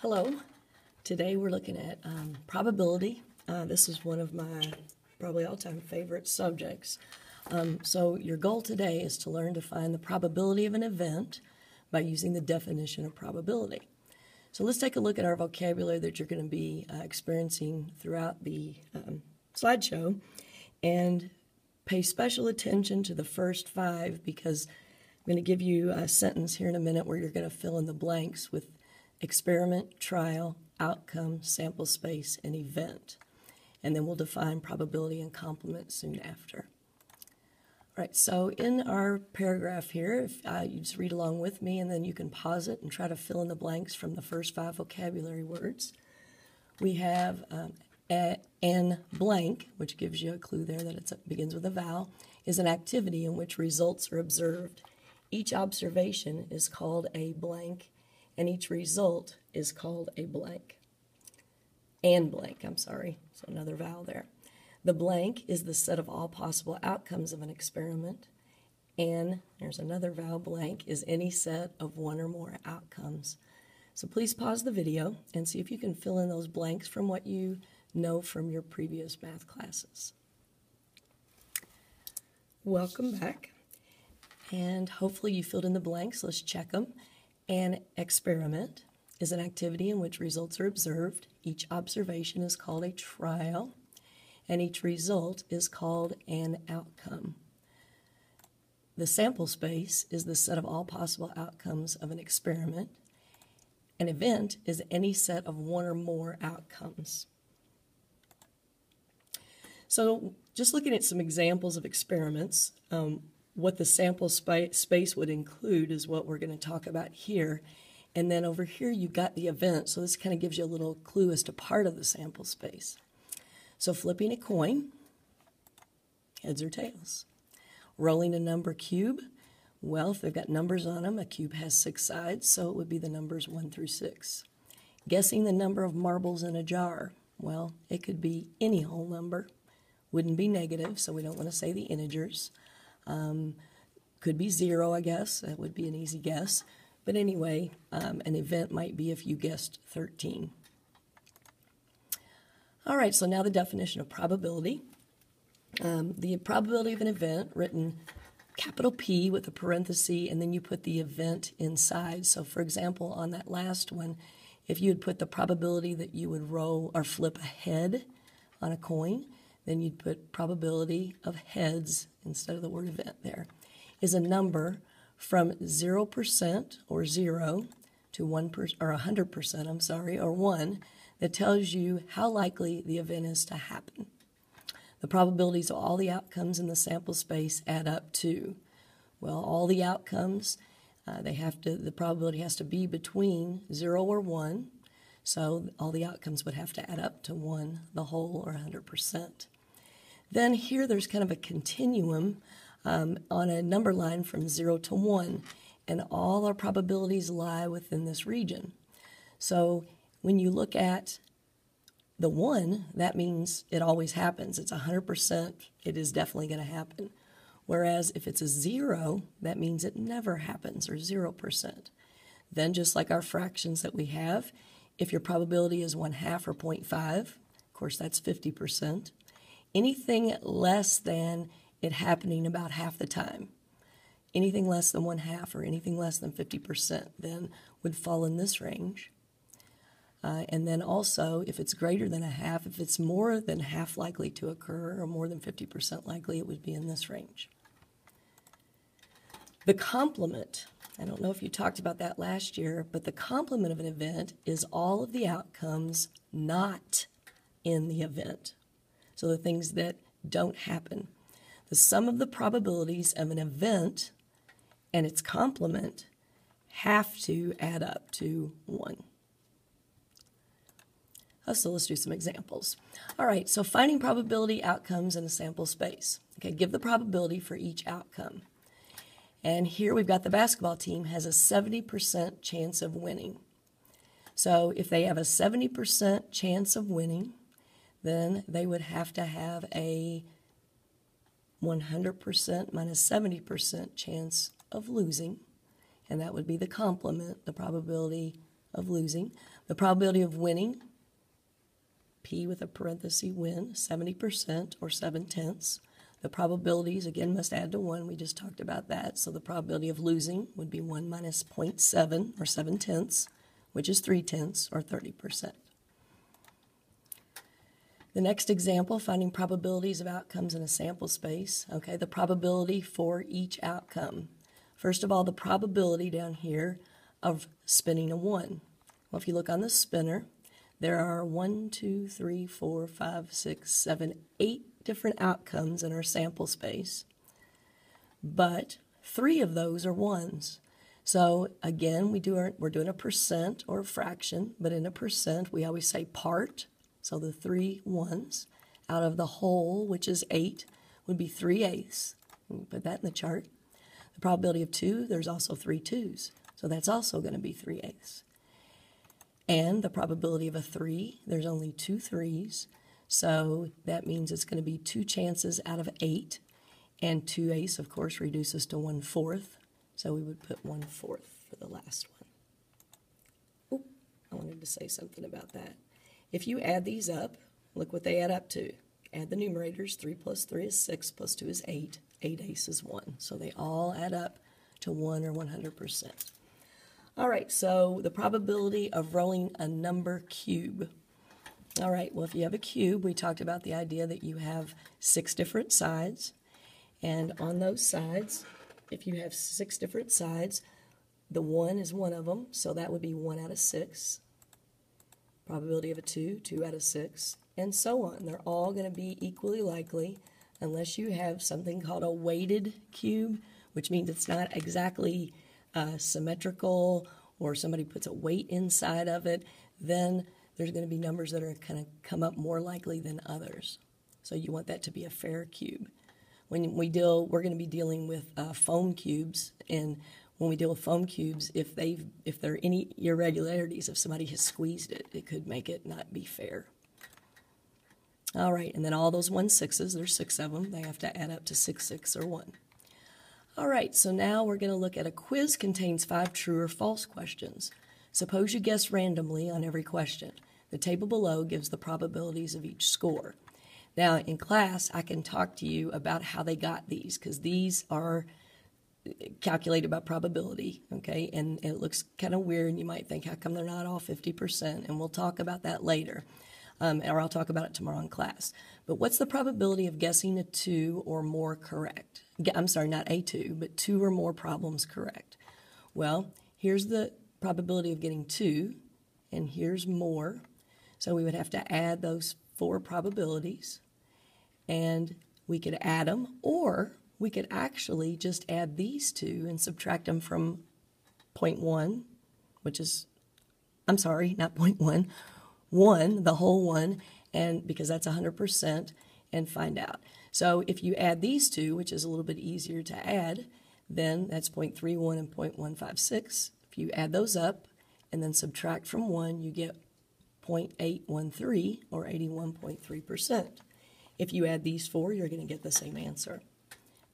Hello. Today we're looking at probability. This is one of my probably all-time favorite subjects. So your goal today is to learn to find the probability of an event by using the definition of probability. So let's take a look at our vocabulary that you're going to be experiencing throughout the slideshow, and pay special attention to the first five, because I'm going to give you a sentence here in a minute where you're going to fill in the blanks with experiment, trial, outcome, sample space, and event. And then we'll define probability and complement soon after. All right, so in our paragraph here, if you just read along with me, and then you can pause it and try to fill in the blanks from the first five vocabulary words. We have an blank, which gives you a clue there that it begins with a vowel, is an activity in which results are observed. Each observation is called a blank, and each result is called a blank. And blank, I'm sorry, so another vowel there. The blank is the set of all possible outcomes of an experiment, and there's another vowel, blank, is any set of one or more outcomes. So please pause the video and see if you can fill in those blanks from what you know from your previous math classes. Welcome back, and hopefully you filled in the blanks. Let's check them. An experiment is an activity in which results are observed. Each observation is called a trial, and each result is called an outcome. The sample space is the set of all possible outcomes of an experiment. An event is any set of one or more outcomes. So just looking at some examples of experiments, what the sample space would include is what we're going to talk about here. And then over here you've got the event, so this kind of gives you a little clue as to part of the sample space. So flipping a coin, heads or tails. Rolling a number cube, well, if they've got numbers on them, a cube has 6 sides, so it would be the numbers 1 through 6. Guessing the number of marbles in a jar, well, it could be any whole number. Wouldn't be negative, so we don't want to say the integers. Could be 0, I guess. That would be an easy guess. But anyway, an event might be if you guessed 13. All right, so now the definition of probability. The probability of an event, written capital P with a parenthesis, and then you put the event inside. So for example, on that last one, if you had put the probability that you would roll or flip a head on a coin, then you'd put probability of heads instead of the word event there, is a number from 0% or 0 to 1% or 100%, I'm sorry, or 1, that tells you how likely the event is to happen. The probabilities of all the outcomes in the sample space add up to, well, all the outcomes, the probability has to be between 0 or 1, so all the outcomes would have to add up to 1, the whole, or 100%. Then here there's kind of a continuum on a number line from 0 to 1, and all our probabilities lie within this region. So when you look at the 1, that means it always happens. It's 100%, it is definitely going to happen. Whereas if it's a 0, that means it never happens, or 0%. Then just like our fractions that we have, if your probability is 1/2 or 0.5, of course that's 50%. Anything less than it happening about half the time, anything less than 1/2 or anything less than 50% then would fall in this range. And then also, if it's greater than 1/2, if it's more than half likely to occur or more than 50% likely, it would be in this range. The complement, I don't know if you talked about that last year, but the complement of an event is all of the outcomes not in the event. So the things that don't happen. The sum of the probabilities of an event and its complement have to add up to 1. So let's do some examples. All right, so finding probability outcomes in a sample space. Okay, give the probability for each outcome. And here we've got the basketball team has a 70% chance of winning. So if they have a 70% chance of winning, then they would have to have a 100% minus 70% chance of losing, and that would be the complement, the probability of losing. The probability of winning, P with a parenthesis, win, 70% or 7/10. The probabilities, again, must add to 1. We just talked about that. So the probability of losing would be 1 minus 0.7 or 7/10, which is 3/10 or 30%. The next example, finding probabilities of outcomes in a sample space. Okay, the probability for each outcome. First of all, the probability down here of spinning a 1. Well, if you look on the spinner, there are 1, 2, 3, 4, 5, 6, 7, 8 different outcomes in our sample space, but 3 of those are 1s. So again, we're doing a percent or a fraction, but in a percent, we always say part. So the 3 1s out of the whole, which is 8, would be 3/8. Put that in the chart. The probability of 2, there's also 3 2s. So that's also going to be 3/8. And the probability of a 3, there's only 2 3s. So that means it's going to be 2 chances out of 8. And 2/8, of course, reduces to 1/4. So we would put 1/4 for the last one. Oop, I wanted to say something about that. If you add these up, look what they add up to. Add the numerators. 3 plus 3 is 6, plus 2 is 8. 8/8 is 1. So they all add up to 1 or 100%. All right, so the probability of rolling a number cube. All right, well, if you have a cube, we talked about the idea that you have 6 different sides. And on those sides, if you have 6 different sides, the 1 is one of them, so that would be 1 out of 6. Probability of a 2, 2 out of 6, and so on. They're all going to be equally likely unless you have something called a weighted cube, which means it's not exactly symmetrical, or somebody puts a weight inside of it. Then there's going to be numbers that are going to come up more likely than others. So you want that to be a fair cube. When we're going to be dealing with foam cubes, and when we deal with foam cubes, if there are any irregularities, if somebody has squeezed it, it could make it not be fair. All right, and then all those 1/6s, there's 6 of them, they have to add up to 6 6 or 1. All right, so now we're going to look at a quiz contains 5 true or false questions. Suppose you guess randomly on every question. The table below gives the probabilities of each score. Now, in class, I can talk to you about how they got these, because these are calculated by probability, okay? And it looks kind of weird, and you might think, how come they're not all 50%? And we'll talk about that later, or I'll talk about it tomorrow in class. But what's the probability of guessing a 2 or more correct? I'm sorry, not a 2, but 2 or more problems correct. Well, here's the probability of getting 2, and here's more. So we would have to add those 4 probabilities, and we could add them, or we could actually just add these 2 and subtract them from 0.1, which is, I'm sorry, not 0.1, 1, the whole 1, and because that's 100%, and find out. So if you add these 2, which is a little bit easier to add, then that's 0.31 and 0.156. If you add those up and then subtract from 1, you get 0.813 or 81.3%. If you add these 4, you're going to get the same answer.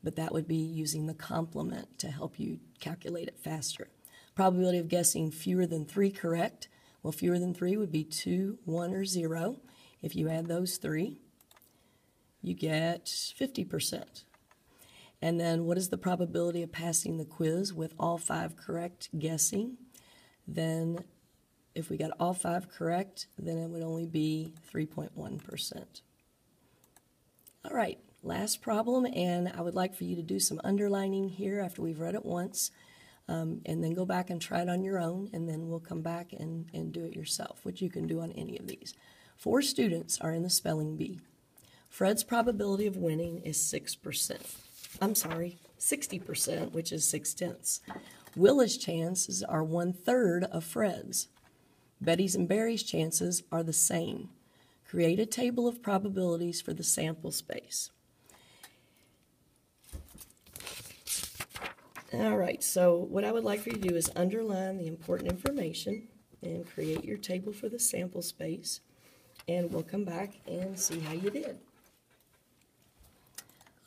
But that would be using the complement to help you calculate it faster. Probability of guessing fewer than 3 correct. Well, fewer than 3 would be 2, 1, or 0. If you add those 3, you get 50%. And then what is the probability of passing the quiz with all 5 correct guessing? Then if we got all 5 correct, then it would only be 3.1%. All right, last problem, and I would like for you to do some underlining here after we've read it once, and then go back and try it on your own, and then we'll come back and do it yourself, which you can do on any of these. 4 students are in the spelling bee. Fred's probability of winning is 6%. I'm sorry, 60%, which is 6/10. Willa's chances are 1/3 of Fred's. Betty's and Barry's chances are the same. Create a table of probabilities for the sample space. All right, so what I would like for you to do is underline the important information and create your table for the sample space, and we'll come back and see how you did.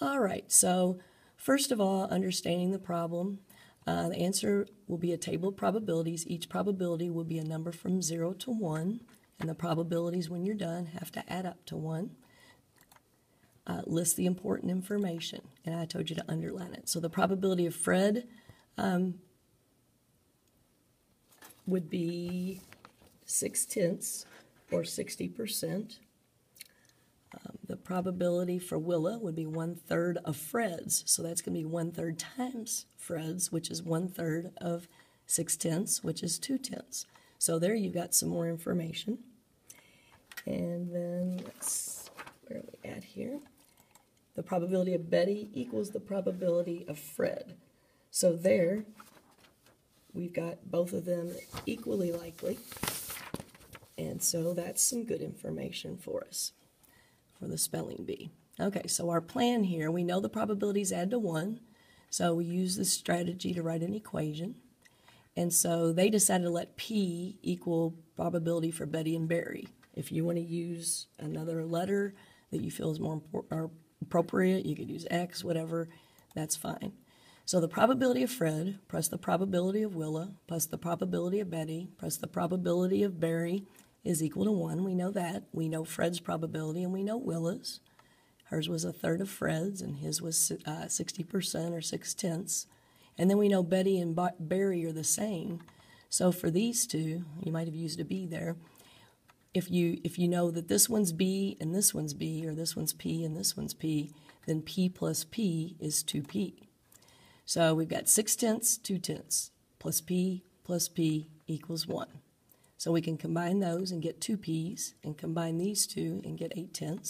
All right, so first of all, understanding the problem. The answer will be a table of probabilities. Each probability will be a number from 0 to 1, and the probabilities when you're done have to add up to 1. List the important information, and I told you to underline it. So the probability of Fred would be 6/10 or 60%. The probability for Willa would be 1/3 of Fred's, so that's going to be 1/3 times Fred's, which is 1/3 of 6/10, which is 2/10. So there you've got some more information. And then where are we at here? The probability of Betty equals the probability of Fred. So there we've got both of them equally likely. And so that's some good information for us for the spelling bee. Okay, so our plan here, we know the probabilities add to 1, so we use this strategy to write an equation. And so they decided to let P equal probability for Betty and Barry. If you want to use another letter that you feel is more appropriate, you could use X, whatever, that's fine. So the probability of Fred plus the probability of Willa plus the probability of Betty plus the probability of Barry is equal to 1. We know that. We know Fred's probability and we know Willa's. Hers was 1/3 of Fred's and his was 60% or 6/10. And then we know Betty and Barry are the same. So for these two, you might have used a B there. If you know that this one's B and this one's B, or this one's P and this one's P, then P plus P is 2P. So we've got 6/10, 2/10, plus P equals 1. So we can combine those and get 2 P's, and combine these two and get 8/10.